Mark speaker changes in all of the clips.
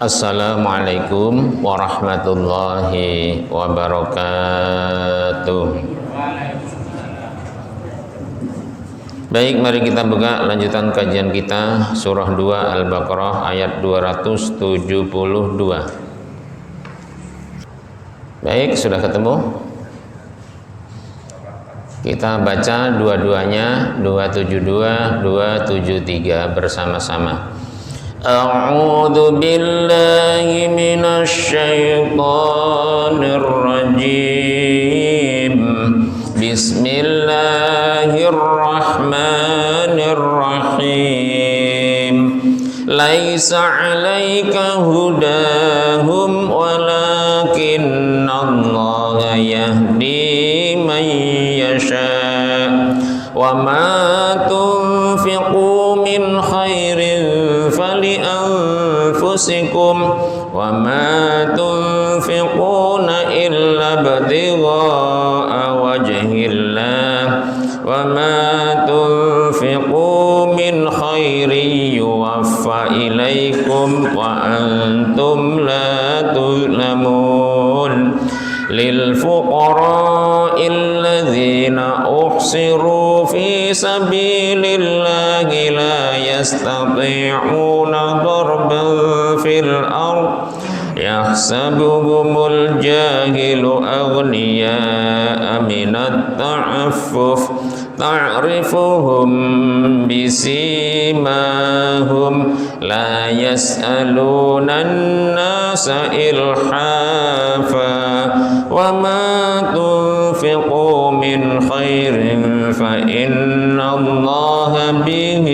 Speaker 1: Assalamualaikum warahmatullahi wabarakatuh. Baik, mari kita buka lanjutan kajian kita surah 2 Al-Baqarah ayat 272. Baik, sudah ketemu? Kita baca dua-duanya, 272, 273 bersama-sama. A'udzu billahi minasy syaithanir rajim. Bismillahirrahmanirrahim. Laisa 'alaika hudahum walakinallaha yahdi man yasha. Wa ma tunfiqu min khairin فلأنفسكم وما تنفقون إلا ابتغاء وجه الله وما تنفقوا من خير يوفى إليكم وأنتم لا تظلمون للفقراء الذين أحصروا في سبيل الله لا يستطيعون ضربا في الأرض يحسبهم الجاهل أغنياء من التعفف تعرفهم بسيماهم لا يسألون الناس إلحافا وما تنفقوا من خير فإن الله به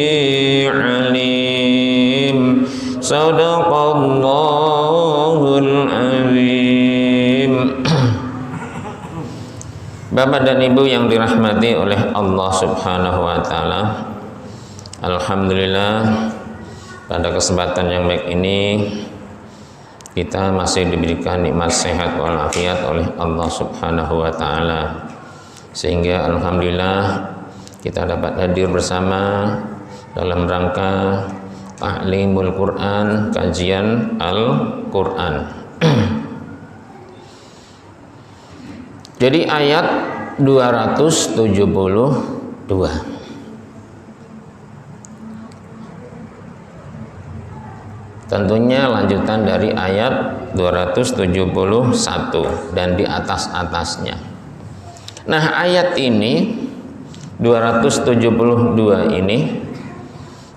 Speaker 1: عليم صدق الله العظيم. Bapak dan Ibu yang dirahmati oleh Allah Subhanahu wa taala, alhamdulillah pada kesempatan yang baik ini kita masih diberikan nikmat sehat walafiat oleh Allah Subhanahu wa taala, sehingga alhamdulillah kita dapat hadir bersama dalam rangka ta'limul Quran, kajian Al-Quran. Jadi ayat 272 tentunya lanjutan dari ayat 271 dan di atas-atasnya. Nah, ayat ini 272 ini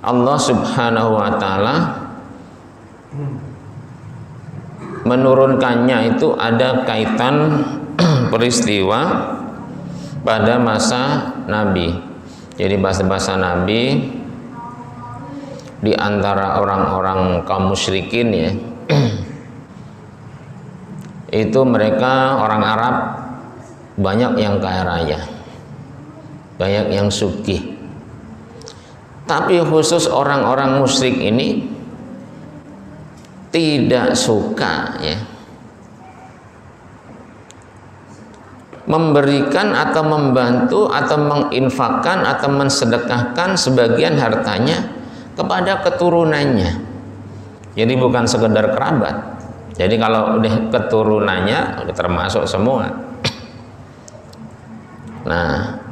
Speaker 1: Allah Subhanahu wa taala menurunkannya itu ada kaitan peristiwa pada masa Nabi. Jadi bahasa Nabi di antara orang-orang kaum musyrikin ya, itu mereka orang Arab banyak yang kaya raya, banyak yang sugih. Tapi khusus orang-orang musyrik ini tidak suka ya memberikan atau membantu atau menginfakkan atau mensedekahkan sebagian hartanya kepada keturunannya. Jadi bukan sekedar kerabat. Jadi kalau udah keturunannya udah termasuk semua. Nah,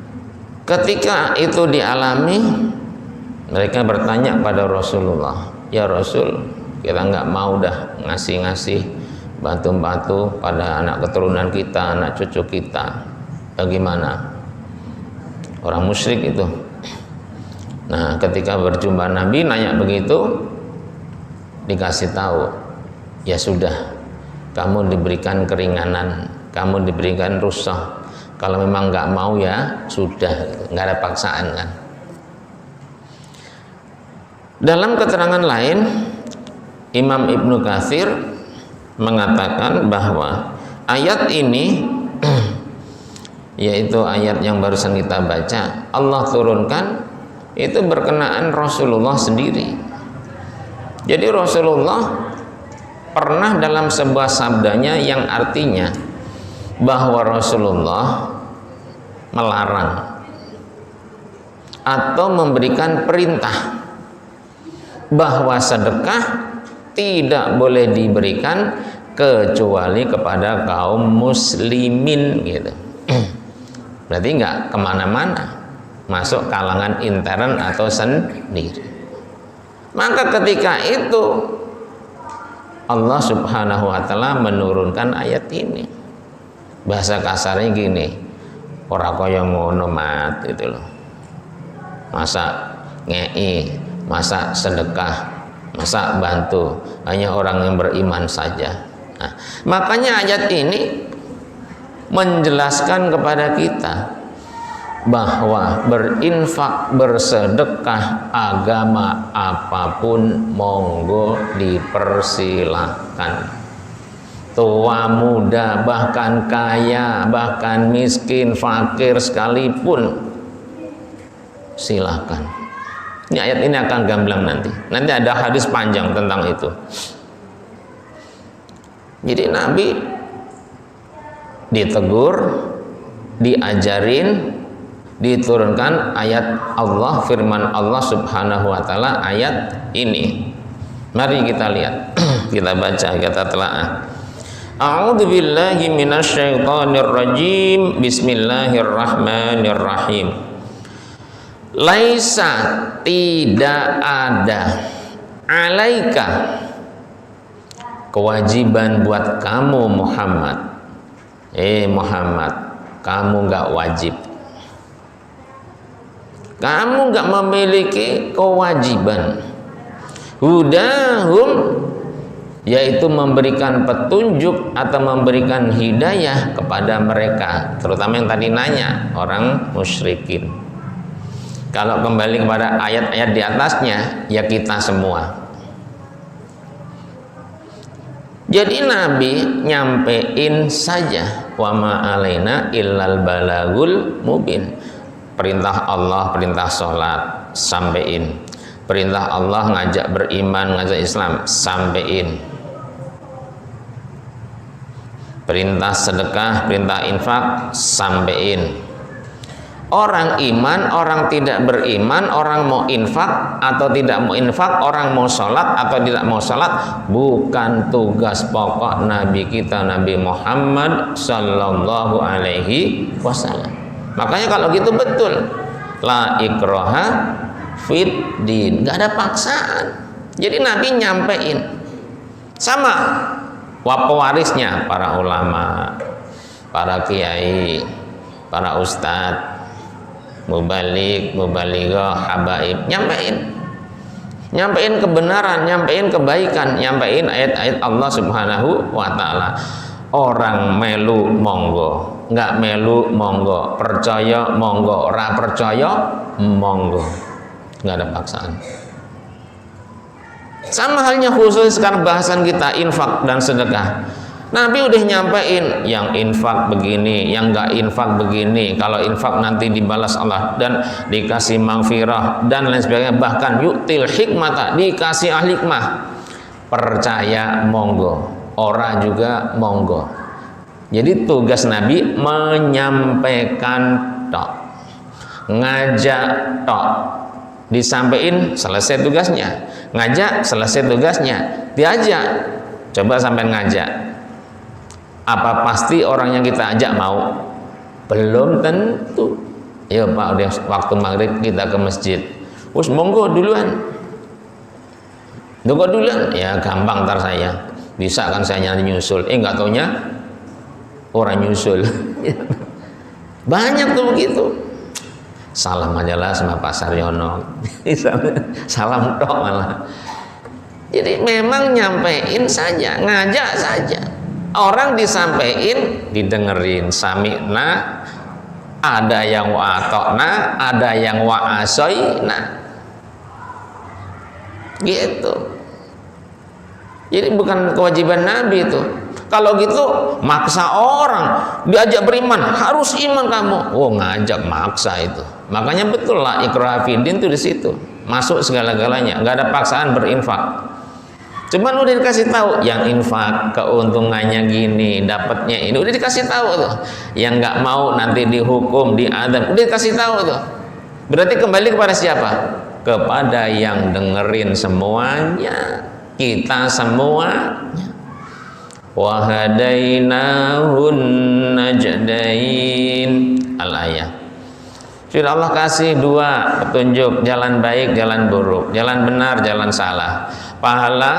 Speaker 1: ketika itu dialami, mereka bertanya pada Rasulullah, ya Rasul, kita nggak mau dah ngasih-ngasih bantu-bantu pada anak keturunan kita, anak cucu kita. Bagaimana? Orang musyrik itu. Nah, ketika berjumpa Nabi nanya begitu, dikasih tahu, ya sudah, kamu diberikan keringanan, kamu diberikan rukhsah. Kalau memang nggak mau ya sudah, nggak ada paksaan kan. Dalam keterangan lain, Imam Ibnu Katsir mengatakan bahwa ayat ini yaitu ayat yang barusan kita baca, Allah turunkan itu berkenaan Rasulullah sendiri. Jadi Rasulullah pernah dalam sebuah sabdanya yang artinya bahwa Rasulullah melarang atau memberikan perintah bahwa sedekah tidak boleh diberikan kecuali kepada kaum muslimin gitu. Berarti nggak kemana-mana, masuk kalangan intern atau sendiri. Maka ketika itu Allah Subhanahu wa Ta'ala menurunkan ayat ini. Bahasa kasarnya gini, ora kaya ngono mat gitu loh. Masa ngei, masa sedekah, masa bantu hanya orang yang beriman saja. Nah, makanya ayat ini menjelaskan kepada kita bahwa berinfak, bersedekah, agama apapun monggo dipersilahkan. Tua muda, bahkan kaya, bahkan miskin, fakir sekalipun silakan. Ini ayat ini akan gamblang nanti. Nanti ada hadis panjang tentang itu. Jadi Nabi ditegur, diajarin, diturunkan ayat Allah, firman Allah Subhanahu wa Ta'ala ayat ini. Mari kita lihat, kita baca, kita telaah. A'udzu billahi minasyaitonir rajim. Bismillahirrahmanirrahim. Laisa, tidak ada, alaika, kewajiban buat kamu Muhammad. Muhammad, kamu enggak wajib. Kamu enggak memiliki kewajiban. Hudahum, yaitu memberikan petunjuk atau memberikan hidayah kepada mereka, terutama yang tadi nanya, orang musyrikin. Kalau kembali kepada ayat-ayat di atasnya, ya kita semua. Jadi Nabi nyampein saja, wa ma alaina illal balagul mubin. Perintah Allah, perintah sholat, sampein. Perintah Allah ngajak beriman, ngajak Islam, sampein. Perintah sedekah, perintah infak, sampein. Orang iman, orang tidak beriman, orang mau infak atau tidak mau infak, orang mau sholat atau tidak mau sholat, bukan tugas pokok Nabi kita, Nabi Muhammad Sallallahu Alaihi Wasallam. Makanya kalau gitu betul, la ikraha fit din, nggak ada paksaan. Jadi Nabi nyampein. Sama pewarisnya, para ulama, para kiai, para ustadz, mubalik, mubalighah, habaib, nyampein kebenaran, nyampein kebaikan, nyampein ayat-ayat Allah Subhanahu wa Ta'ala. Orang melu monggo, nggak melu monggo, percaya monggo, ora percaya monggo, nggak ada paksaan. Sama halnya khusus sekarang bahasan kita infak dan sedekah. Nabi udah nyampein yang infak begini, yang enggak infak begini. Kalau infak nanti dibalas Allah dan dikasih maghfirah dan lain sebagainya. Bahkan yu'til hikmata, dikasih ahli hikmah. Percaya monggo, ora juga monggo. Jadi tugas Nabi menyampaikan tok, ngajak tok, disampaikan selesai tugasnya. Ngajak selesai tugasnya, diajak, coba sampai ngajak. Apa pasti orang yang kita ajak mau? Belum tentu. Ya Pak, udah waktu maghrib kita ke masjid. Us monggo duluan. Monggo duluan. Ya gampang ntar saya. Bisa kan saya nyusul. Nggak taunya orang nyusul. Banyak tuh begitu. Salam aja lah sama Pak Saryono. Salam tok malah. Jadi memang nyampein saja, ngajak saja. Orang disampaikan, didengerin, sami'na, ada yang wa'atokna, ada yang wa'asoyna. Gitu. Jadi bukan kewajiban Nabi itu. Kalau gitu maksa orang diajak beriman, harus iman kamu. Oh, ngajak maksa itu. Makanya betul lah ikrah fiddin itu di situ. Masuk segala-galanya, nggak ada paksaan berinfak. Cuman udah dikasih tahu yang infak keuntungannya gini, dapatnya ini udah dikasih tahu tuh. Yang nggak mau nanti dihukum, diadab, udah dikasih tahu tuh. Berarti kembali kepada siapa? Kepada yang dengerin semuanya. kita semuanya. Wa hadainahun najdain al-ayah. Sudah Allah kasih dua petunjuk, jalan baik, jalan buruk, jalan benar, jalan salah, pahala,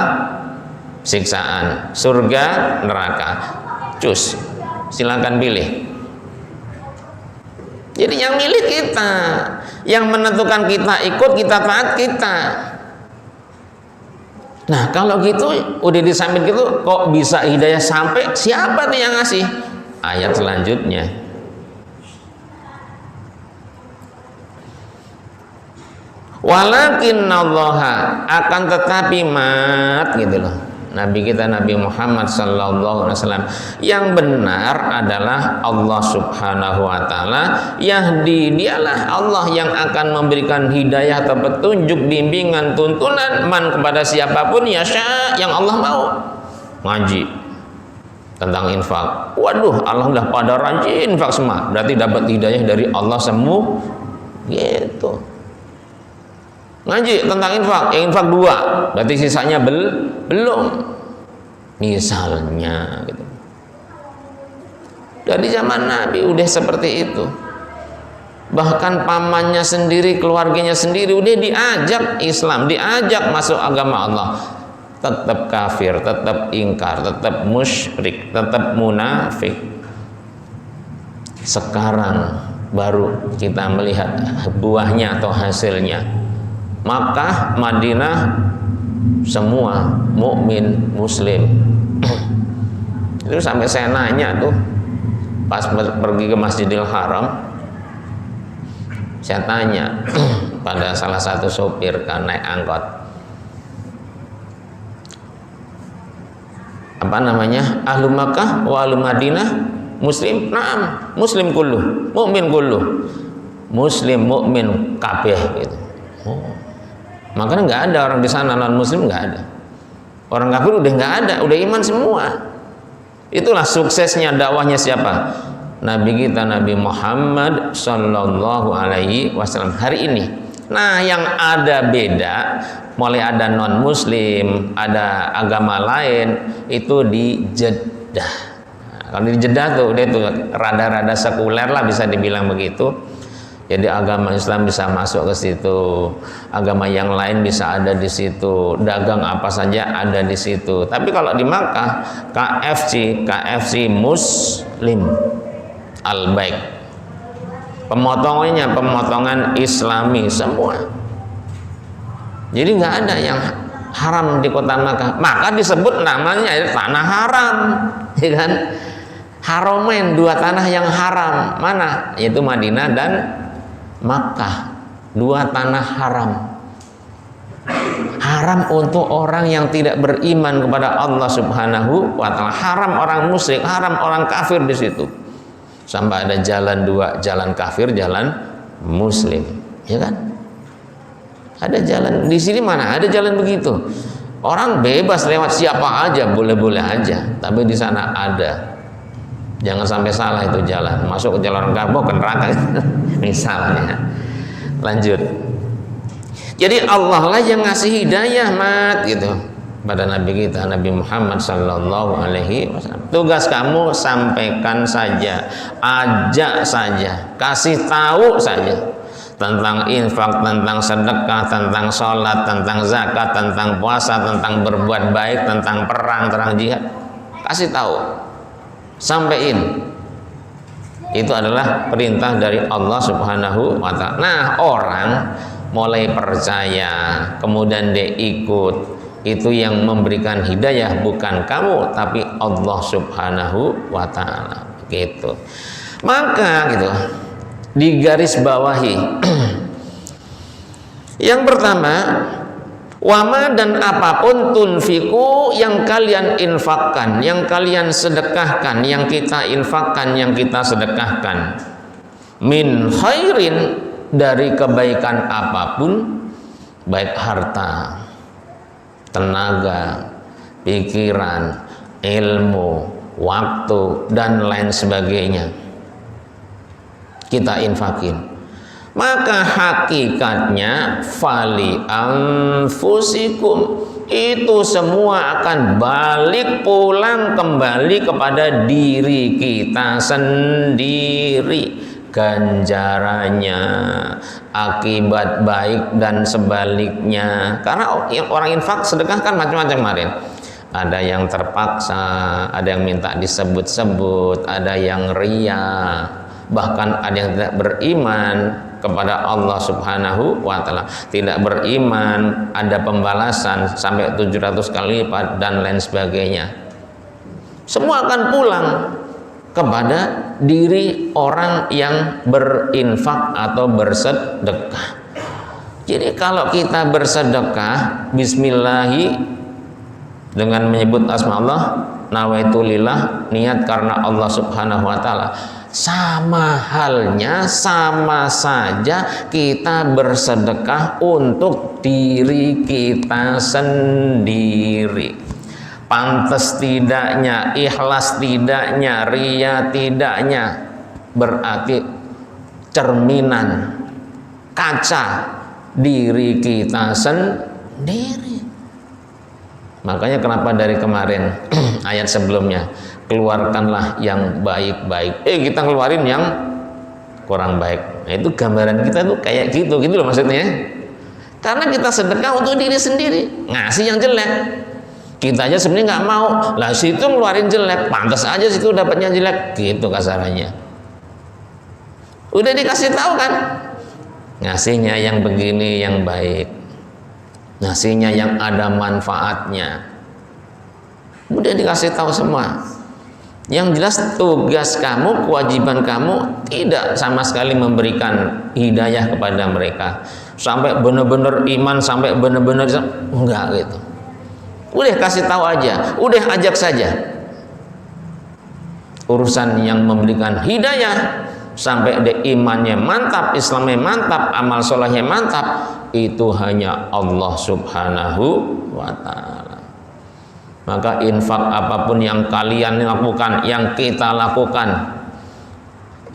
Speaker 1: siksaan, surga, neraka. Cus, silakan pilih. Jadi yang milih kita, yang menentukan kita ikut, kita taat kita. Nah kalau gitu udah disampaikan gitu, kok bisa hidayah sampai? Siapa tuh yang ngasih? Ayat selanjutnya. Walakinnallaha, akan tetapi mat gitu loh. Nabi kita Nabi Muhammad sallallahu alaihi wasallam, yang benar adalah Allah Subhanahu wa taala, yahdi, dialah Allah yang akan memberikan hidayah atau petunjuk, bimbingan, tuntunan man kepada siapapun yasha, yang Allah mau. Ngaji tentang infak, waduh Allah udah pada rajin infak semua, berarti dapat hidayah dari Allah semua gitu. Ngaji tentang infak, yang infak 2, berarti sisanya belum, misalnya gitu. Dari zaman Nabi udah seperti itu. Bahkan pamannya sendiri, keluarganya sendiri udah diajak Islam, diajak masuk agama Allah, tetap kafir, tetap ingkar, tetap musyrik, tetap munafik. Sekarang baru kita melihat buahnya atau hasilnya. Makkah, Madinah, semua mukmin muslim. Itu sampai saya nanya tuh pas pergi ke Masjidil Haram, saya tanya pada salah satu sopir kan naik angkot, apa namanya, ahlu Makkah wa ahlu Madinah muslim? Naam, muslim kulluh, mukmin kulluh, muslim mukmin kabeh gitu. Oh. Makanya nggak ada orang di sana non muslim, nggak ada. Orang kafir udah nggak ada, udah iman semua. Itulah suksesnya dakwahnya siapa? Nabi kita Nabi Muhammad sallallahu alaihi wasallam hari ini. Nah, yang ada beda, mulai ada non muslim, ada agama lain, itu di Jeddah. Nah, kalau di Jeddah tuh dia tuh rada-rada sekuler lah, bisa dibilang begitu. Jadi agama Islam bisa masuk ke situ, agama yang lain bisa ada di situ, dagang apa saja ada di situ. Tapi kalau di Makkah, KFC Muslim Al-Baik, pemotongannya pemotongan Islami semua. Jadi nggak ada yang haram di kota Makkah. Maka disebut namanya tanah haram, ya kan? Haramain, 2 tanah yang haram, mana? Yaitu Madinah dan Makkah, 2 tanah haram. Haram untuk orang yang tidak beriman kepada Allah Subhanahu wa taala. Haram orang musyrik, haram orang kafir di situ. Sampai ada jalan 2, jalan kafir, jalan muslim, ya kan? Ada jalan di sini, mana ada jalan begitu. Orang bebas lewat siapa aja, boleh-boleh aja. Tapi di sana ada. Jangan sampai salah itu jalan, masuk ke jalan karbon ke neraka misalnya. Lanjut. Jadi Allah lah yang ngasih hidayah mat gitu pada Nabi kita Nabi Muhammad sallallahu alaihi wasallam. Tugas kamu sampaikan saja, ajak saja, kasih tahu saja tentang infak, tentang sedekah, tentang sholat, tentang zakat, tentang puasa, tentang berbuat baik, tentang perang, tentang jihad. Kasih tahu, sampaikan. Itu adalah perintah dari Allah Subhanahu wa ta'ala. Nah, orang mulai percaya, kemudian dia ikut, itu yang memberikan hidayah bukan kamu, tapi Allah Subhanahu wa ta'ala. Gitu. Maka gitu, digaris bawahi. Yang pertama, wama, dan apapun tunfiku yang kalian infakkan, yang kalian sedekahkan, yang kita infakkan, yang kita sedekahkan, min khairin, dari kebaikan apapun, baik harta, tenaga, pikiran, ilmu, waktu, dan lain sebagainya, kita infakin, maka hakikatnya fali anfusikum, itu semua akan balik pulang kembali kepada diri kita sendiri. Ganjarannya, akibat baik dan sebaliknya. Karena orang infak sedekah kan macam-macam kemarin. Ada yang terpaksa, ada yang minta disebut-sebut, ada yang ria, bahkan ada yang tidak beriman kepada Allah Subhanahu wa ta'ala. Tidak beriman, ada pembalasan sampai 700 kali lipat dan lain sebagainya. Semua akan pulang kepada diri orang yang berinfak atau bersedekah. Jadi kalau kita bersedekah bismillahi dengan menyebut asma Allah, nawaitu lillah, niat karena Allah Subhanahu wa ta'ala, sama halnya, sama saja kita bersedekah untuk diri kita sendiri. Pantas tidaknya, ikhlas tidaknya, ria tidaknya, berarti cerminan, kaca diri kita sendiri. Makanya kenapa dari kemarin ayat sebelumnya, keluarkanlah yang baik-baik, kita keluarin yang kurang baik. Nah, itu gambaran kita tuh kayak gitu loh maksudnya. Karena kita sedekah untuk diri sendiri, ngasih yang jelek. Kita aja sebenarnya nggak mau, lah situ ngeluarin jelek, pantas aja situ dapatnya jelek, gitu kasarannya. Udah dikasih tahu kan, ngasihnya yang begini yang baik, ngasihnya yang ada manfaatnya, udah dikasih tahu semua. Yang jelas tugas kamu, kewajiban kamu tidak sama sekali memberikan hidayah kepada mereka sampai benar-benar iman, sampai benar-benar enggak gitu. Udah kasih tahu aja, udah ajak saja. Urusan yang memberikan hidayah sampai imannya mantap, Islamnya mantap, amal solehnya mantap, itu hanya Allah Subhanahu wa ta'ala. Maka infak apapun yang kalian lakukan, yang kita lakukan,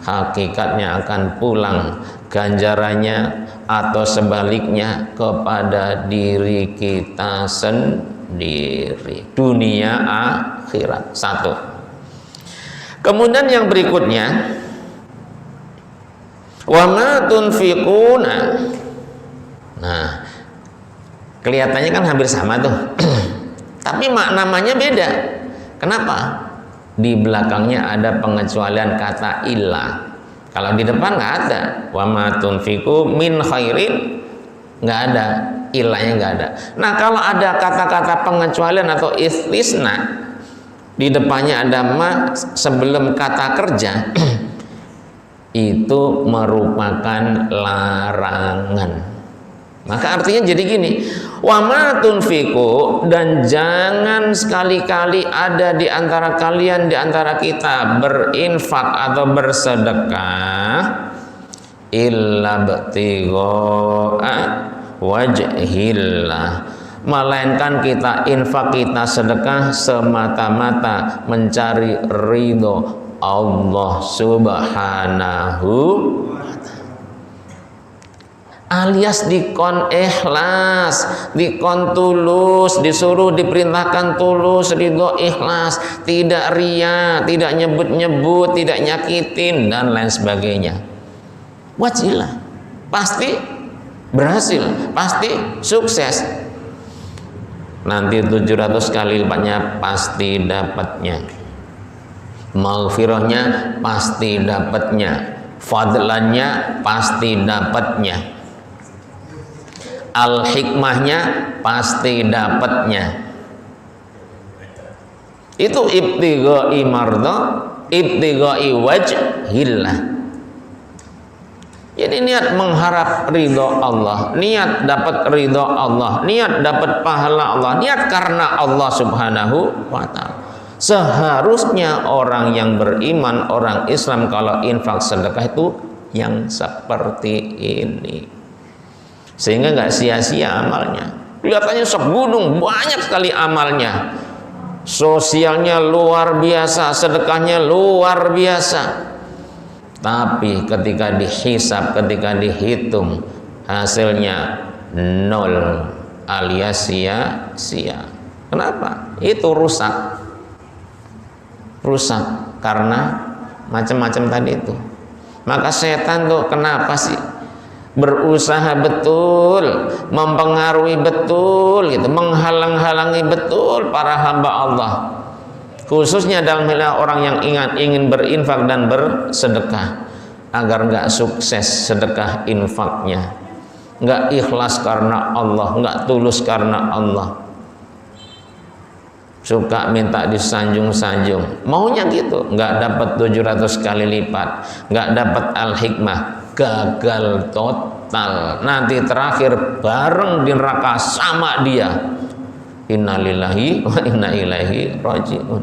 Speaker 1: hakikatnya akan pulang ganjarannya atau sebaliknya kepada diri kita sendiri, dunia akhirat. Satu. Kemudian yang berikutnya, wa ma tunfiquna. Nah, kelihatannya kan hampir sama tuh. Tapi namanya beda. Kenapa? Di belakangnya ada pengecualian kata illa. Kalau di depan nggak ada. Wa ma tunfiqu min khairin, nggak ada, ilahnya nggak ada. Nah, kalau ada kata-kata pengecualian atau istisna, di depannya ada ma sebelum kata kerja, itu merupakan larangan. Maka artinya jadi gini, wa ma tunfiqu, dan jangan sekali-kali ada di antara kalian, di antara kita berinfak atau bersedekah illa btigha'a wajhillah, melainkan kita infak, kita sedekah semata-mata mencari ridho Allah Subhanahu wa ta'ala. Alias dikon ikhlas, dikon tulus, disuruh diperintahkan tulus, ridho ikhlas, tidak ria, tidak nyebut-nyebut, tidak nyakitin dan lain sebagainya. Wajilah, pasti berhasil, pasti sukses. Nanti 700 kali lipatnya pasti dapatnya. Maghfirahnya pasti dapatnya, fadlannya pasti dapatnya, al-hikmahnya pasti dapatnya. Itu ibtighai mardha, ibtighai wajhillah. Jadi niat mengharap ridho Allah, niat dapat ridho Allah, niat dapat pahala Allah, niat karena Allah Subhanahu wa ta'ala. Seharusnya orang yang beriman, orang Islam, kalau infak sedekah itu yang seperti ini, sehingga nggak sia-sia amalnya. Kelihatannya segunung, banyak sekali amalnya, sosialnya luar biasa, sedekahnya luar biasa. Tapi ketika dihisab, ketika dihitung, hasilnya nol alias sia-sia. Kenapa? Itu rusak karena macam-macam tadi itu. Maka setan tuh kenapa sih berusaha betul, mempengaruhi betul gitu, menghalang-halangi betul para hamba Allah, khususnya dalam hal orang yang ingin berinfak dan bersedekah, agar nggak sukses sedekah infaknya, nggak ikhlas karena Allah, nggak tulus karena Allah, suka minta disanjung-sanjung, maunya gitu, nggak dapat 700 kali lipat, nggak dapat al-hikmah, gagal total, nanti terakhir bareng di neraka sama dia. Innalillahi wa inna ilaihi rajiun.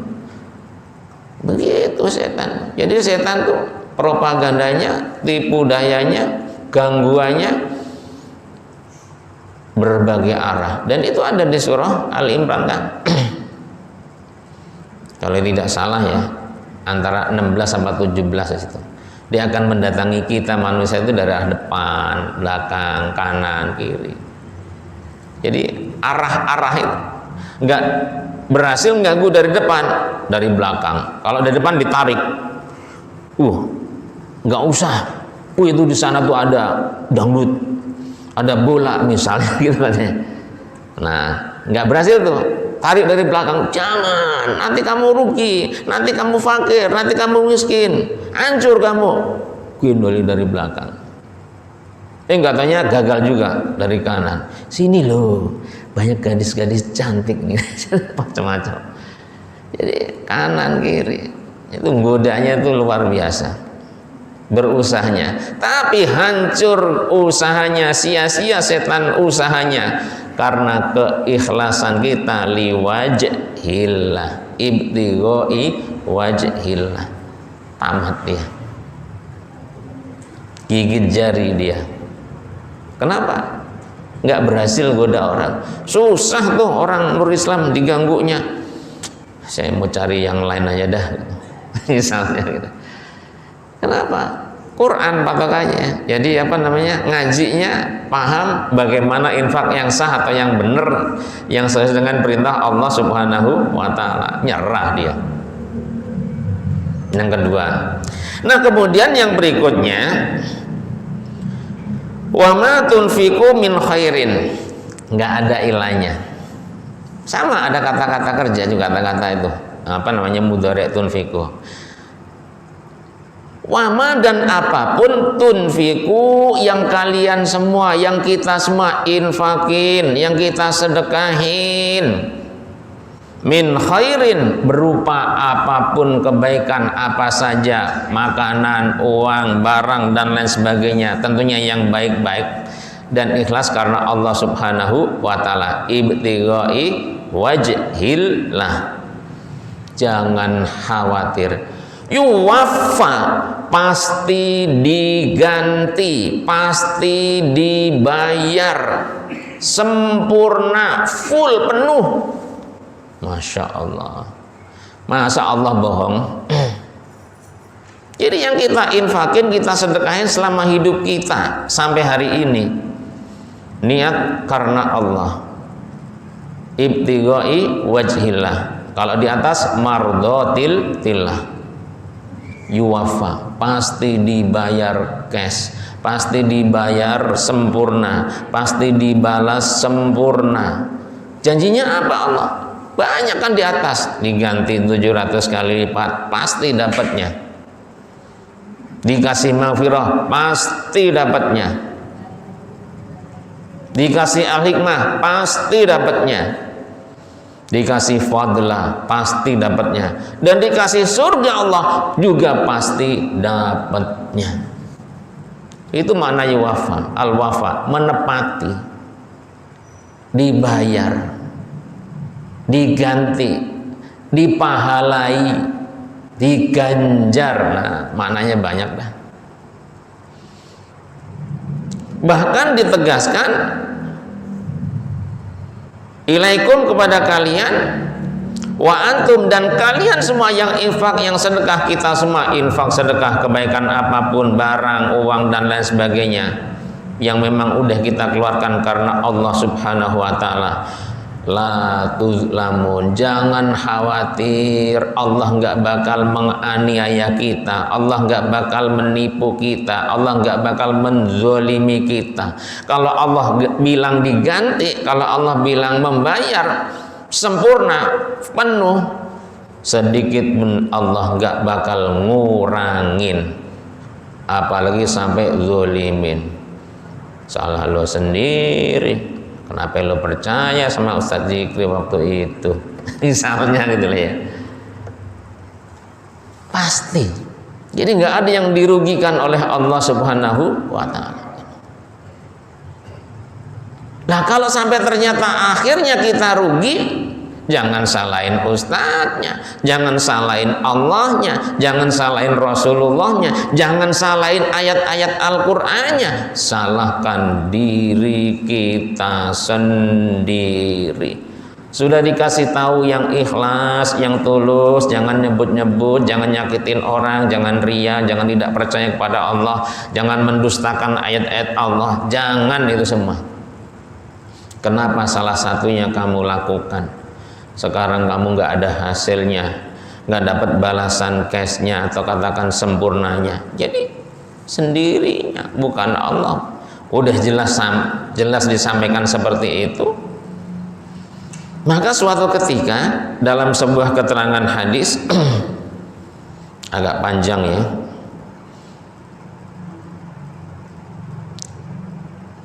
Speaker 1: Begitu setan. Jadi setan tuh propagandanya, tipu dayanya, gangguannya berbagai arah, dan itu ada di surah Al-Imran kan. Kalau tidak salah ya, antara 16 sampai 17 itu. Dia akan mendatangi kita manusia itu dari arah depan, belakang, kanan, kiri. Jadi arah-arah itu nggak berhasil ganggu dari depan, dari belakang. Kalau dari depan ditarik, nggak usah. Itu di sana tuh ada dangdut, ada bola misalnya gitu katanya. Nah, nggak berhasil tuh. Tarik dari belakang, jangan, nanti kamu rugi, nanti kamu fakir, nanti kamu miskin, hancur kamu. Gindoli dari belakang. Katanya gagal juga dari kanan. Sini loh, banyak gadis-gadis cantik nih, macam-macam. Jadi kanan kiri, itu godanya itu luar biasa. Berusahanya, tapi hancur usahanya, sia-sia setan usahanya. Karena keikhlasan kita liwajhillah, ibtighoi wajhillah, tamat dia, gigit jari dia. Kenapa? Nggak berhasil goda orang. Susah tuh orang nur Islam diganggunya. Saya mau cari yang lain aja dah, misalnya gitu. Kenapa? Quran patokannya. Jadi ngajinya paham bagaimana infak yang sah atau yang benar, yang sesuai dengan perintah Allah Subhanahu wa taala. Nyerah dia. Yang kedua. Nah, kemudian yang berikutnya, wa ma tunfiqu min khairin. Enggak ada ilahnya. Sama ada kata-kata kerja juga, kata-kata itu. Mudhari' tunfiqu. Wama dan apapun tunfiku yang kalian semua, yang kita semua infakin, yang kita sedekahin, min khairin, berupa apapun kebaikan apa saja, makanan, uang, barang dan lain sebagainya, tentunya yang baik-baik dan ikhlas karena Allah Subhanahu wa taala, ibtighai wajhillah. Jangan khawatir, yuwaffa, pasti diganti, pasti dibayar sempurna, full, penuh. Masya Allah. Masa Allah bohong? Jadi yang kita infakin, kita sedekahin selama hidup kita sampai hari ini, niat karena Allah, ibtighai wajhillah. Kalau di atas mardotil tillah, yuwafa, pasti dibayar cash, pasti dibayar sempurna, pasti dibalas sempurna. Janjinya apa Allah? Banyak kan di atas, diganti 700 kali lipat, pasti dapatnya. Dikasih maghfirah, pasti dapatnya. Dikasih al-hikmah, pasti dapatnya. Dikasih fadlah, pasti dapatnya. Dan dikasih surga Allah juga pasti dapatnya. Itu makna yuwafa, al-wafa, menepati, dibayar, diganti, dipahalai, diganjar. Nah, maknanya banyak dah. Bahkan ditegaskan, ilaikum, kepada kalian, wa antum, dan kalian semua yang infak, yang sedekah, kita semua infak sedekah kebaikan apapun, barang, uang dan lain sebagainya, yang memang udah kita keluarkan karena Allah Subhanahu wa taala, la tuzlamun, jangan khawatir, Allah nggak bakal menganiaya kita, Allah nggak bakal menipu kita, Allah nggak bakal menzolimi kita. Kalau Allah bilang diganti, kalau Allah bilang membayar sempurna penuh, sedikit pun Allah nggak bakal ngurangin, apalagi sampai zolimin. Salah lo sendiri. Kenapa lo percaya sama Ustadz Zikri waktu itu? Misalnya gitu lah ya. Pasti. Jadi nggak ada yang dirugikan oleh Allah Subhanahu wa ta'ala. Nah kalau sampai ternyata akhirnya kita rugi, jangan salahin ustadznya, jangan salahin Allahnya, jangan salahin Rasulullahnya, jangan salahin ayat-ayat Al-Qur'annya, salahkan diri kita sendiri. Sudah dikasih tahu yang ikhlas, yang tulus, jangan nyebut-nyebut, jangan nyakitin orang, jangan ria, jangan tidak percaya kepada Allah, jangan mendustakan ayat-ayat Allah, jangan itu semua. Kenapa salah satunya kamu lakukan? Sekarang kamu nggak ada hasilnya, nggak dapat balasan cashnya atau katakan sempurnanya. Jadi sendirinya, bukan Allah. Udah jelas disampaikan seperti itu. Maka suatu ketika dalam sebuah keterangan hadis agak panjang ya,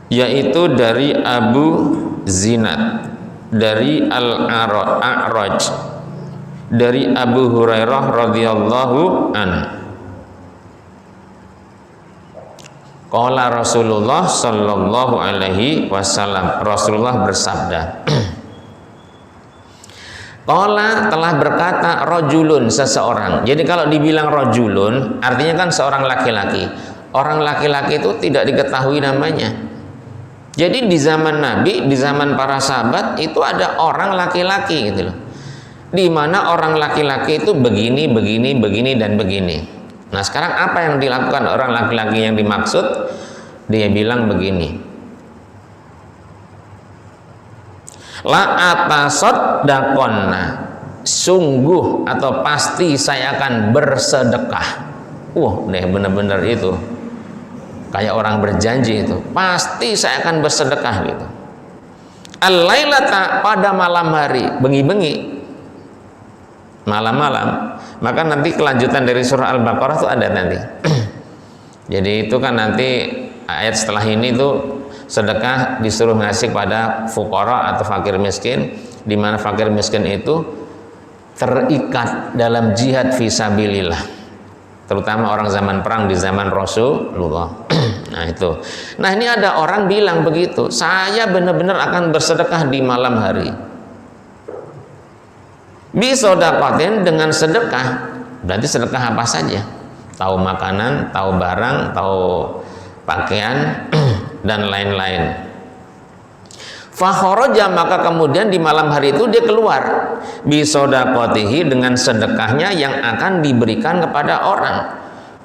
Speaker 1: yaitu dari Abu Zinad, dari Al-A'raj, dari Abu Hurairah radhiyallahu anhu. Qala Rasulullah sallallahu alaihi wasallam, Rasulullah bersabda, Qala telah berkata rajulun, seseorang. Jadi kalau dibilang rajulun artinya kan seorang laki-laki. Orang laki-laki itu tidak diketahui namanya. Jadi di zaman Nabi, di zaman para sahabat itu ada orang laki-laki gitu loh. Di mana orang laki-laki itu begini, begini, begini dan begini. Nah, sekarang apa yang dilakukan orang laki-laki yang dimaksud? Dia bilang begini. La atasaddaqonna, sungguh atau pasti saya akan bersedekah. Deh benar-benar itu kayak orang berjanji itu, pasti saya akan bersedekah gitu. Al-lailata, pada malam hari, bengi-bengi, malam-malam. Maka nanti kelanjutan dari surah Al-Baqarah itu ada nanti. Jadi itu kan nanti ayat setelah ini tuh sedekah disuruh ngasih pada fuqara atau fakir miskin, di mana fakir miskin itu terikat dalam jihad fisabilillah, terutama orang zaman perang di zaman Rasulullah. Nah itu. Nah ini ada orang bilang begitu, saya benar-benar akan bersedekah di malam hari. Bisodakotin, dengan sedekah, berarti sedekah apa saja? Tahu makanan, tahu barang, tahu pakaian dan lain-lain. Fakhoroja, maka kemudian di malam hari itu dia keluar bisodakotihi, dengan sedekahnya yang akan diberikan kepada orang.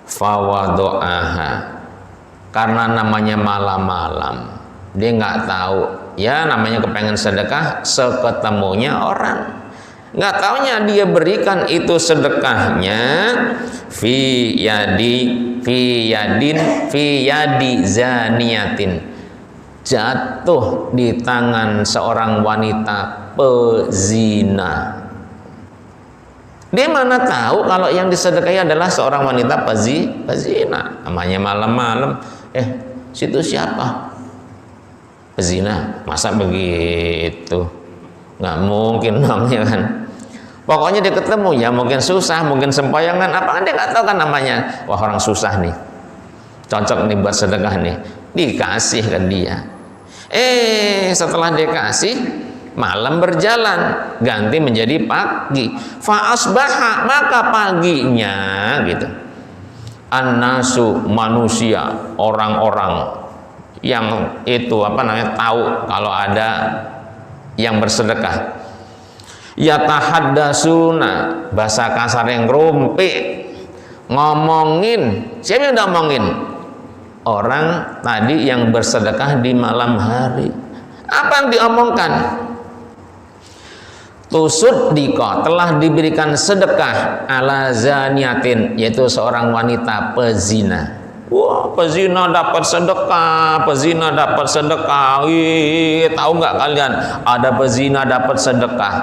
Speaker 1: Fawado'aha, karena namanya malam-malam, dia nggak tahu ya, namanya kepengen sedekah, seketemunya orang, nggak taunya dia berikan itu sedekahnya fi yadi zaniyatin, jatuh di tangan seorang wanita pezina. Dia mana tahu kalau yang disedekahi adalah seorang wanita pezina. Namanya malam-malam, situ siapa? Pezina. Masa begitu? Nggak mungkin dong ya kan. Pokoknya dia ketemu ya, mungkin susah, mungkin sempoyongan, apa dia nggak tahu kan namanya. Wah, orang susah nih, cocok nih buat sedekah nih, dikasih kan dia. Setelah dikasih, malam berjalan, ganti menjadi pagi. Fa asbaha, maka paginya gitu, annasu, manusia, orang-orang yang itu tahu kalau ada yang bersedekah, yatahaddasuna, bahasa kasar yang rumpi, ngomongin. Siapa yang udah ngomongin? orang tadi yang bersedekah di malam hari. Apa yang diomongkan? Tusuddiqa, telah diberikan sedekah ala zaniatin, yaitu seorang wanita pezina. Wah, pezina dapat sedekah, pezina dapat sedekah. Wih, tahu nggak kalian? Ada pezina dapat sedekah.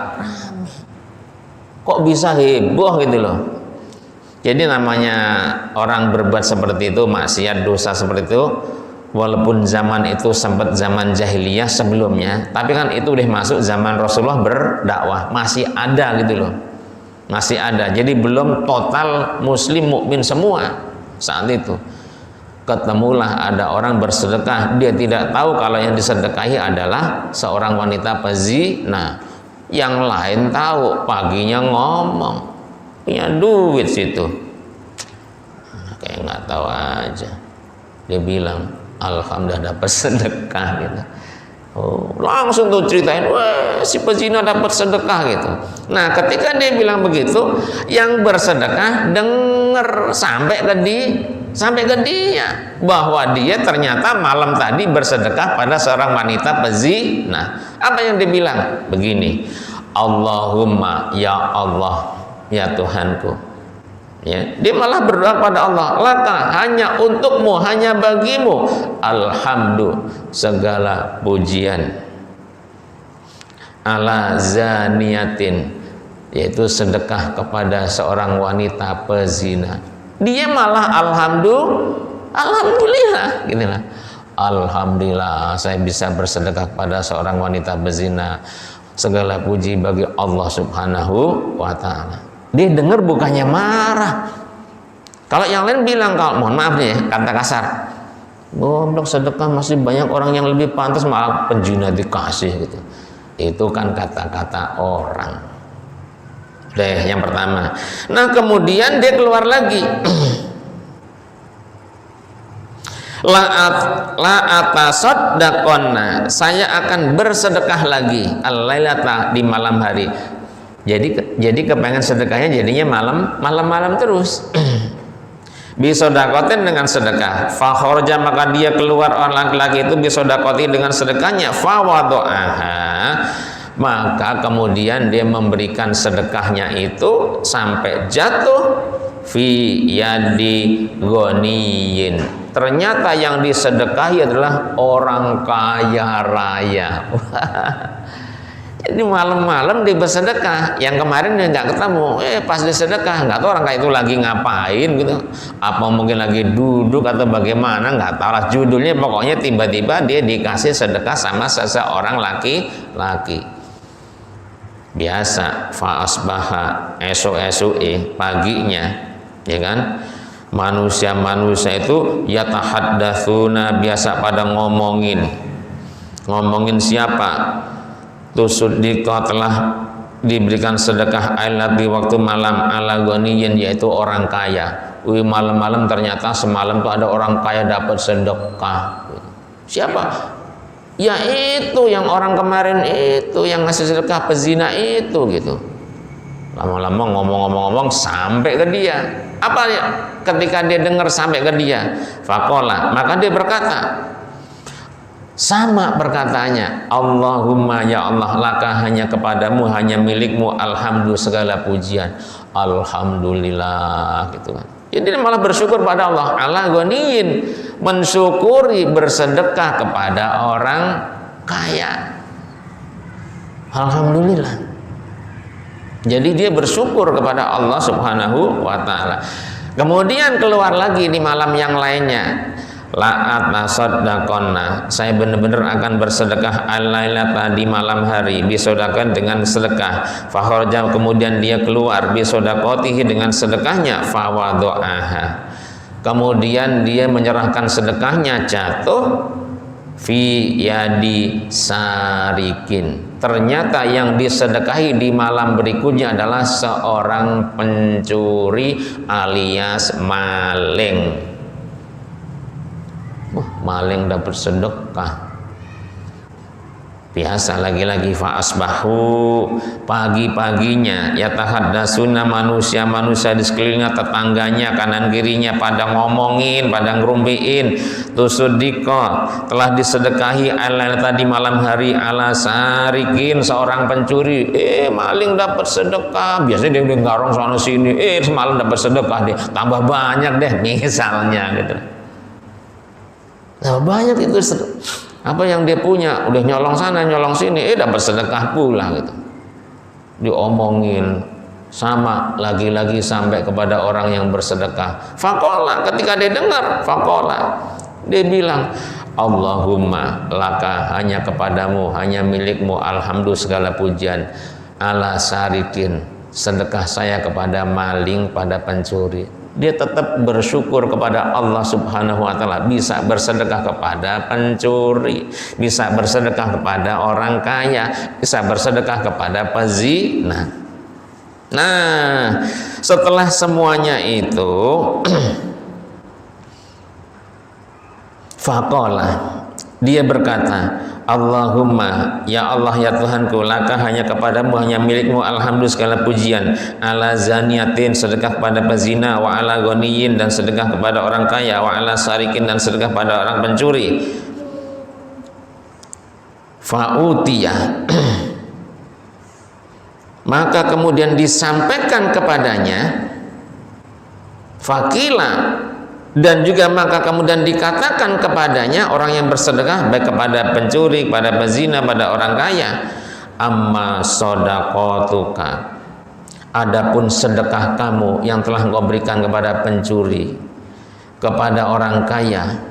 Speaker 1: Kok bisa heboh gitu loh. Jadi namanya orang berbuat seperti itu, maksiat, dosa seperti itu, walaupun zaman itu sempat zaman jahiliyah sebelumnya, tapi kan itu udah masuk zaman Rasulullah berdakwah, masih ada gitu loh, masih ada. Jadi belum total muslim mukmin semua saat itu. Ketemulah ada orang bersedekah, dia tidak tahu kalau yang disedekahi adalah seorang wanita pezina. Yang lain tahu, paginya ngomong punya duit situ, kayak nggak tahu aja. Dia bilang alhamdulillah dapat sedekah gitu. Oh, langsung tuh ceritain, wah si pezina dapat sedekah gitu. Nah ketika dia bilang begitu, yang bersedekah dengar sampai ke dia bahwa dia ternyata malam tadi bersedekah pada seorang wanita pezina. Apa yang dia bilang? Begini, Allahumma ya Allah, ya Tuhanku. Ya, dia malah berdoa pada Allah, laka, hanya untukmu, hanya bagimu, alhamdulillah, segala pujian, ala zaniatin, yaitu sedekah kepada seorang wanita pezina. Dia malah alhamdulillah gitu lah. Alhamdulillah saya bisa bersedekah kepada seorang wanita pezina. Segala puji bagi Allah Subhanahu wa ta'ala. Dia dengar bukannya marah. Kalau yang lain bilang, kalau mohon maaf nih ya, kata kasar, goblok, sedekah masih banyak orang yang lebih pantas, malah penzina dikasih gitu. Itu kan kata-kata orang. Deh, yang pertama. Nah kemudian dia keluar lagi. La atasaddaqonna, saya akan bersedekah lagi al-lailata, di malam hari. Jadi kepengen sedekahnya jadinya malam terus. Bisodakotin, dengan sedekah. Fakhorja, maka dia keluar, orang laki-laki itu bisodakoti dengan sedekahnya. Fawado'aha, maka kemudian dia memberikan sedekahnya itu sampai jatuh fi yadi goniyin. Ternyata yang disedekahi adalah orang kaya raya. Jadi malam-malam dia bersedekah. Yang kemarin dia nggak ketemu, pas dia sedekah nggak tahu orang kayak itu lagi ngapain gitu. Apa mungkin lagi duduk atau bagaimana, nggak tahu lah. Judulnya pokoknya tiba-tiba dia dikasih sedekah sama seseorang laki-laki. Biasa faasbaha, esok-esok paginya, ya kan? Manusia-manusia itu yatahaddatsuna, biasa pada ngomongin siapa? Tusuddiqa, telah diberikan sedekah ailat di waktu malam, ala ghaniyin, yaitu orang kaya. Wih, malam-malam ternyata semalam tuh ada orang kaya dapat sedekah. Siapa? Ya itu yang orang kemarin itu yang ngasih sedekah pezina itu gitu. Lama-lama ngomong sampai ke dia. Apa ya? Ketika dia dengar sampai ke dia, faqala, maka dia berkata, sama perkataannya, Allahumma ya Allah, laka, hanya kepadamu, hanya milikmu, alhamdulillah, segala pujian, alhamdulillah gitu kan. Jadi dia malah bersyukur pada Allah, ala ghaniyin, mensyukuri bersedekah kepada orang kaya. Alhamdulillah. Jadi dia bersyukur kepada Allah Subhanahu wa ta'ala. Kemudian keluar lagi di malam yang lainnya, la atasaddaqonna, saya benar-benar akan bersedekah al-lailata, di malam hari, bisodakan, dengan sedekah. Fakhorja, kemudian dia keluar, bisodakotihi, dengan sedekahnya. Fawado'aha, kemudian dia menyerahkan sedekahnya, jatuh fi yadi sarikin. Ternyata yang disedekahi di malam berikutnya adalah seorang pencuri alias maling. Maling dapat sedekah. Biasa lagi-lagi fa asbahu, pagi-paginya yatahaddasuna, manusia-manusia di sekelilingnya, tetangganya, kanan kirinya pada ngomongin, pada ngerumpiin, tusuddiqa, telah disedekahi ala tadi malam hari, ala sarikin, seorang pencuri, maling dapat sedekah. Biasanya dia ngarong sana sini, semalam dapat sedekah deh, tambah banyak deh misalnya gitu. Nah, banyak itu apa yang dia punya, udah nyolong sana nyolong sini, dapat sedekah pula gitu. Diomongin sama lagi-lagi sampai kepada orang yang bersedekah. Faqala, ketika dia dengar, faqala, dia bilang, Allahumma laka, hanya kepadamu, hanya milikmu, alhamdulillah segala pujian, ala sarikin, sedekah saya kepada maling, pada pencuri. Dia tetap bersyukur kepada Allah Subhanahu wa Ta'ala, bisa bersedekah kepada pencuri, bisa bersedekah kepada orang kaya, bisa bersedekah kepada pezina. Nah, setelah semuanya itu faqala, dia berkata, Allahumma, ya Allah ya Tuhanku, laka, hanya kepadamu, hanya milikmu, alhamdulillah segala pujian, ala zaniyatin, sedekah kepada pezina, wa ala ghaniyin, dan sedekah kepada orang kaya, wa ala sarikin, dan sedekah pada orang pencuri. Fa'utiyah, maka kemudian disampaikan kepadanya, fakila, dan juga maka kemudian dikatakan kepadanya, orang yang bersedekah baik kepada pencuri, kepada pezina, pada orang kaya, amma shadaqatuka, adapun sedekah kamu yang telah engkau berikan kepada pencuri, kepada orang kaya,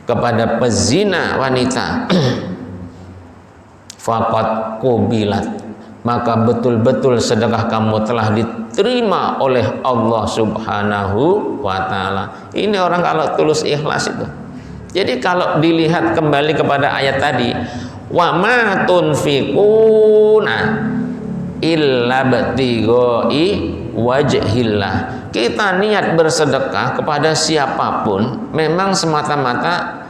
Speaker 1: kepada pezina wanita, faqad qubilat, maka betul-betul sedekah kamu telah diterima oleh Allah Subhanahu wa Ta'ala. Ini orang kalau tulus ikhlas itu. Jadi kalau dilihat kembali kepada ayat tadi, wa ma tunfiquna illa btigha'i wajhillah, kita niat bersedekah kepada siapapun memang semata-mata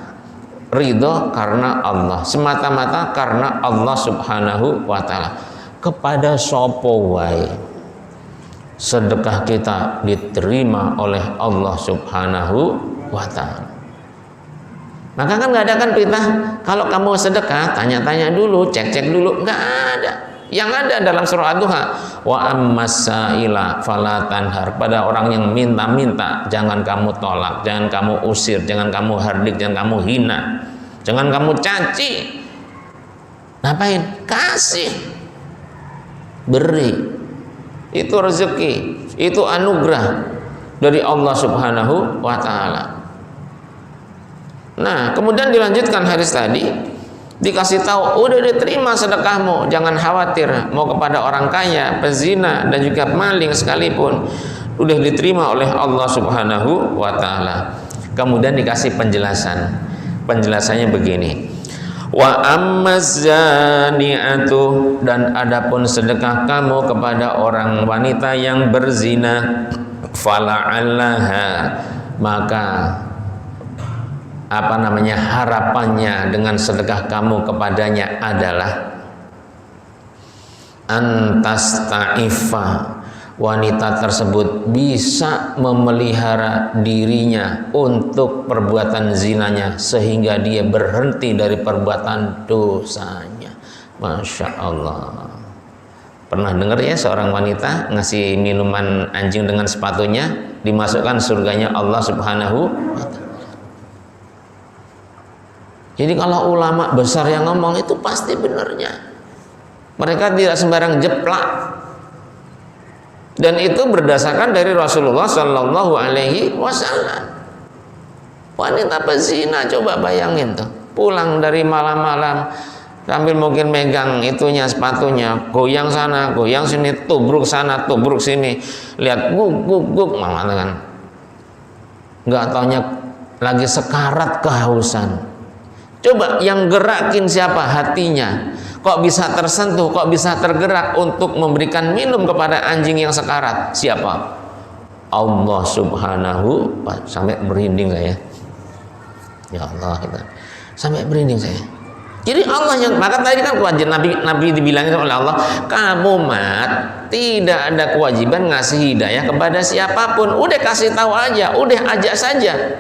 Speaker 1: ridho karena Allah, semata-mata karena Allah Subhanahu wa Ta'ala. Kepada sopo wae sedekah kita diterima oleh Allah Subhanahu wa Ta'ala. Maka kan nggak ada kan perintah kalau kamu sedekah tanya-tanya dulu, cek-cek dulu, nggak ada. Yang ada dalam surah Ad-Duha, wa ammasaila fala tanhar, pada orang yang minta-minta jangan kamu tolak, jangan kamu usir, jangan kamu hardik, jangan kamu hina, jangan kamu caci. Ngapain? Kasih, beri. Itu rezeki, itu anugerah dari Allah Subhanahu wa Ta'ala. Nah, kemudian dilanjutkan hadis tadi, dikasih tahu, udah diterima sedekahmu, jangan khawatir, mau kepada orang kaya, pezina, dan juga maling sekalipun, udah diterima oleh Allah Subhanahu wa Ta'ala. Kemudian dikasih penjelasan, penjelasannya begini, wa ammazani'atu, dan adapun sedekah kamu kepada orang wanita yang berzina, fala'allaha, maka harapannya dengan sedekah kamu kepadanya adalah antasta'ifa, wanita tersebut bisa memelihara dirinya untuk perbuatan zinanya sehingga dia berhenti dari perbuatan dosanya. Masya Allah. Pernah dengar ya seorang wanita ngasih minuman anjing dengan sepatunya, dimasukkan surganya Allah Subhanahu wa Ta'ala. Jadi kalau ulama besar yang ngomong itu pasti benarnya. Mereka tidak sembarang jeplak. Dan itu berdasarkan dari Rasulullah Sallallahu Alaihi Wasallam. Wanita pezina, coba bayangin tuh, pulang dari malam-malam sambil mungkin megang itunya sepatunya, goyang sana, goyang sini, tubruk sana, tubruk sini, lihat guk, mengatakan, nggak taunya lagi sekarat kehausan. Coba yang gerakin siapa? Hatinya. Kok bisa tersentuh, kok bisa tergerak untuk memberikan minum kepada anjing yang sekarat? Siapa? Allah Subhanahu wa Ta'ala. Sampai merinding saya. Ya Allah, kita sampai merinding saya. Jadi Allah yang, maka tadi kan kewajiban Nabi dibilangin oleh Allah, kamu mat tidak ada kewajiban ngasih hidayah kepada siapapun. Udah kasih tahu aja, udah ajak saja,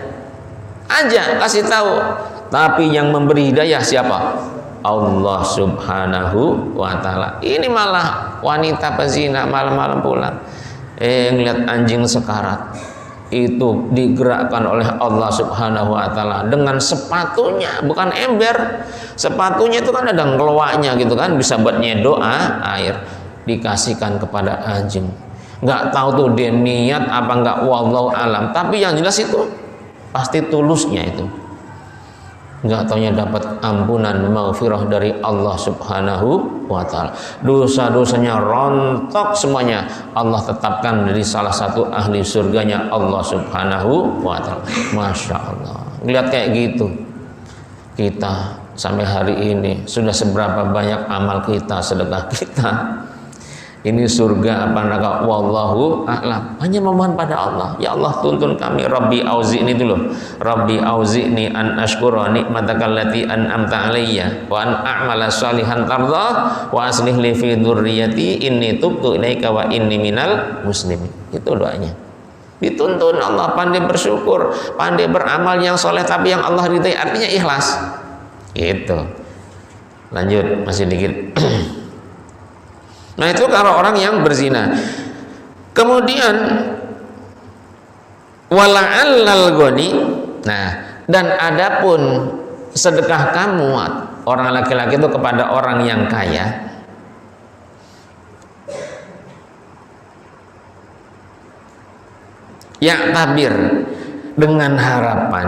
Speaker 1: kasih tahu. Tapi yang memberi hidayah siapa? Allah Subhanahu wa Ta'ala. Ini malah wanita pezina malam-malam pulang, ngeliat anjing sekarat, itu digerakkan oleh Allah Subhanahu wa Ta'ala dengan sepatunya, bukan ember. Sepatunya itu kan ada ngelawaknya gitu kan, bisa buat nyedok air, dikasihkan kepada anjing. Nggak tahu tuh dia niat apa nggak, wallahu alam. Tapi yang jelas itu pasti tulusnya itu. Nggak taunya dapat ampunan maghfirah dari Allah Subhanahu wa Ta'ala. Dosa-dosanya rontok semuanya, Allah tetapkan dari salah satu ahli surganya Allah Subhanahu wa Ta'ala. Masya Allah, lihat kayak gitu. Kita sampai hari ini sudah seberapa banyak amal kita, sedekah kita. Ini surga apa neraka, wallahu a'lam. Hanya memohon pada Allah, ya Allah tuntun kami, Rabbi auzi'ni dulu, Rabbi auzi'ni an ashkura nikmataka allati an'amta alayya wa an a'mala shalihan tardah wa aslih li fi dzurriyyati inni tubtu ilaika wa inni minal muslimin. Itu doanya. Dituntun Allah, pandai bersyukur, pandai beramal yang soleh tapi yang Allah ridai, artinya ikhlas. Gitu. Lanjut, masih dikit. Nah itu kalau orang yang berzina. Kemudian wala'allal ghani. Nah, dan adapun sedekah kamu orang laki-laki itu kepada orang yang kaya, ya tabir, dengan harapan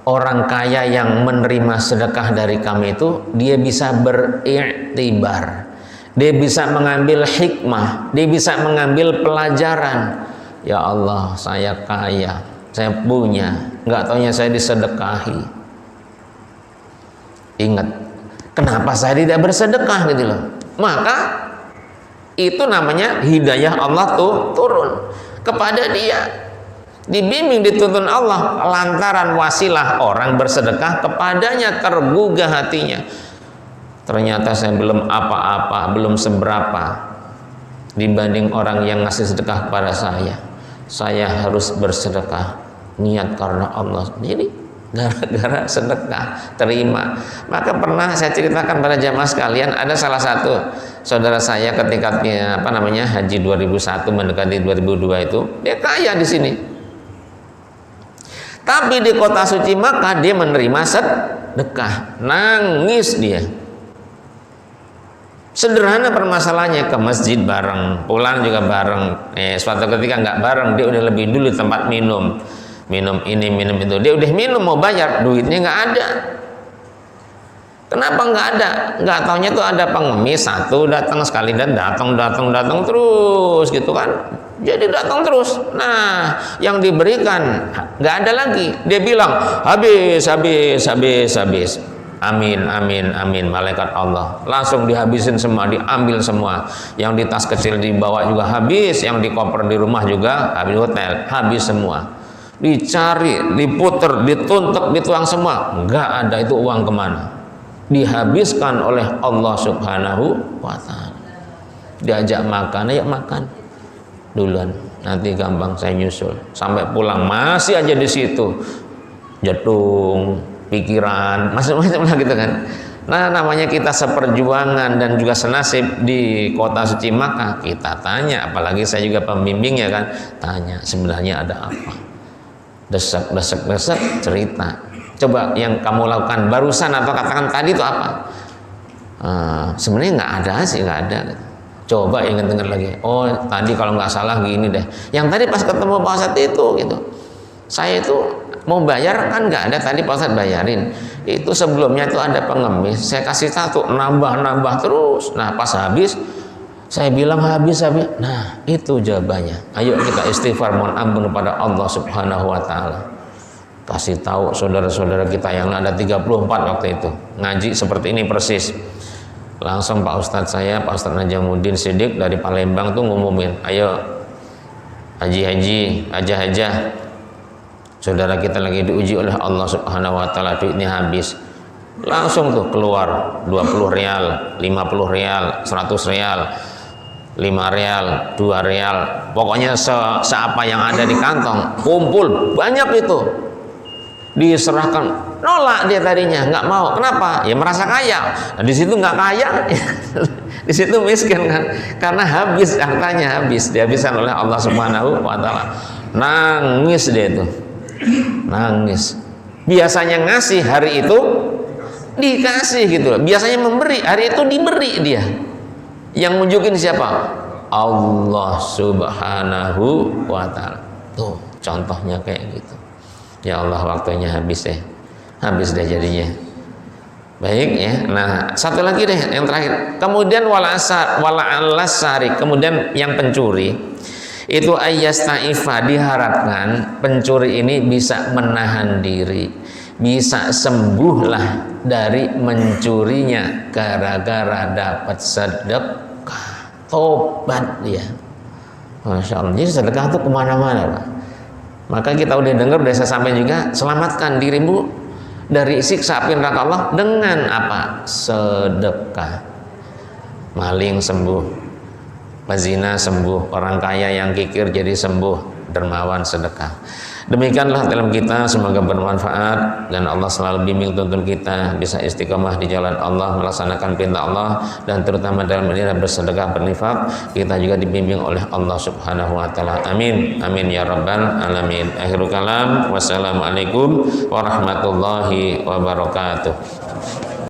Speaker 1: orang kaya yang menerima sedekah dari kami itu dia bisa beriktibar, dia bisa mengambil hikmah, dia bisa mengambil pelajaran. Ya Allah, saya kaya, saya punya, nggak taunya saya disedekahi. Ingat, kenapa saya tidak bersedekah gitu loh. Maka itu namanya hidayah Allah tuh turun kepada dia. Dibimbing, dituntun Allah lantaran wasilah orang bersedekah kepadanya, tergugah hatinya. Ternyata saya belum apa-apa, belum seberapa dibanding orang yang ngasih sedekah kepada saya. Saya harus bersedekah niat karena Allah. Jadi gara-gara sedekah terima. Maka pernah saya ceritakan pada jamaah sekalian, ada salah satu saudara saya ketika haji 2001 mendekati 2002 itu, dia kaya di sini. Tapi di kota suci Makkah dia menerima sedekah, nangis dia. Sederhana permasalahannya, ke masjid bareng, pulang juga bareng. Suatu ketika nggak bareng, dia udah lebih dulu tempat minum ini, minum itu. Dia udah minum mau bayar, duitnya nggak ada. Kenapa nggak ada? Nggak taunya tuh ada pengemis satu datang sekali dan datang terus gitu kan. Jadi datang terus. Nah, yang diberikan nggak ada lagi. Dia bilang habis. Amin. Malaikat Allah langsung dihabisin semua, diambil semua. Yang di tas kecil dibawa juga habis, yang di koper di rumah juga habis, hotel habis semua. Dicari, diputer, dituntut, dituang semua, nggak ada. Itu uang kemana? Dihabiskan oleh Allah Subhanahu wa Ta'ala. Diajak makan, ayo makan duluan, nanti gampang saya nyusul. Sampai pulang masih aja di situ, jadung pikiran macam-macam lah gitu kan. Nah, namanya kita seperjuangan dan juga senasib di kota suci Makkah. Kita tanya, apalagi saya juga pembimbingnya kan, tanya sebenarnya ada apa. Desek cerita. Coba yang kamu lakukan barusan atau katakan tadi itu apa? Sebenarnya nggak ada. Coba ingat-ingat lagi. Oh, tadi kalau nggak salah gini deh. Yang tadi pas ketemu Pak Ustadz itu gitu. Saya itu mau bayar kan nggak ada, tadi Pak Ustadz bayarin. Itu sebelumnya itu ada pengemis. Saya kasih satu, nambah terus. Nah, pas habis saya bilang habis. Nah, itu jawabannya. Ayo kita istighfar, mohon ampun kepada Allah Subhanahu wa Ta'ala. Kasih tahu saudara-saudara kita yang ada 34 waktu itu ngaji seperti ini persis. Langsung Pak Ustadz saya, Pak Ustadz Najamuddin Siddiq dari Palembang tuh ngumumin, ayo haji, saudara kita lagi diuji oleh Allah Subhanahu wa Ta'ala, duitnya habis. langsung tuh keluar 20 rial, 50 rial, 100 rial, 5 rial, 2 rial, pokoknya seapa yang ada di kantong, kumpul banyak itu, diserahkan. Nolak dia tadinya, nggak mau. Kenapa? Ya merasa kaya. Nah, di situ nggak kaya, di situ miskin kan, karena habis hartanya, habis dihabiskan oleh Allah Subhanahu wa Ta'ala. Nangis dia itu, nangis. Biasanya ngasih, hari itu dikasih gitu loh. Biasanya memberi, hari itu diberi dia. Yang nunjukin siapa? Allah Subhanahu wa Ta'ala. Tuh contohnya kayak gitu. Ya Allah, waktunya habis deh, habis deh jadinya. Baik ya. Nah, satu lagi deh yang terakhir. Kemudian wala'alasari, kemudian yang pencuri itu ayyastaifa, diharapkan pencuri ini bisa menahan diri, bisa sembuhlah dari mencurinya gara-gara dapat sedekah, tobat dia. Masya Allah. Jadi sedekah itu kemana-mana Pak. Maka kita udah dengar, udah saya sampaikan juga, selamatkan dirimu dari siksa api neraka Allah dengan apa? Sedekah. Maling sembuh, pezina sembuh, orang kaya yang kikir jadi sembuh, dermawan sedekah. Demikianlah dalam kita, semoga bermanfaat dan Allah selalu bimbing tuntun kita bisa istiqomah di jalan Allah, melaksanakan perintah Allah, dan terutama dalam menilai bersedekah berinfak kita juga dibimbing oleh Allah Subhanahu wa Ta'ala. Amin amin ya rabbal alamin. Akhirul kalam, wassalamualaikum warahmatullahi wabarakatuh.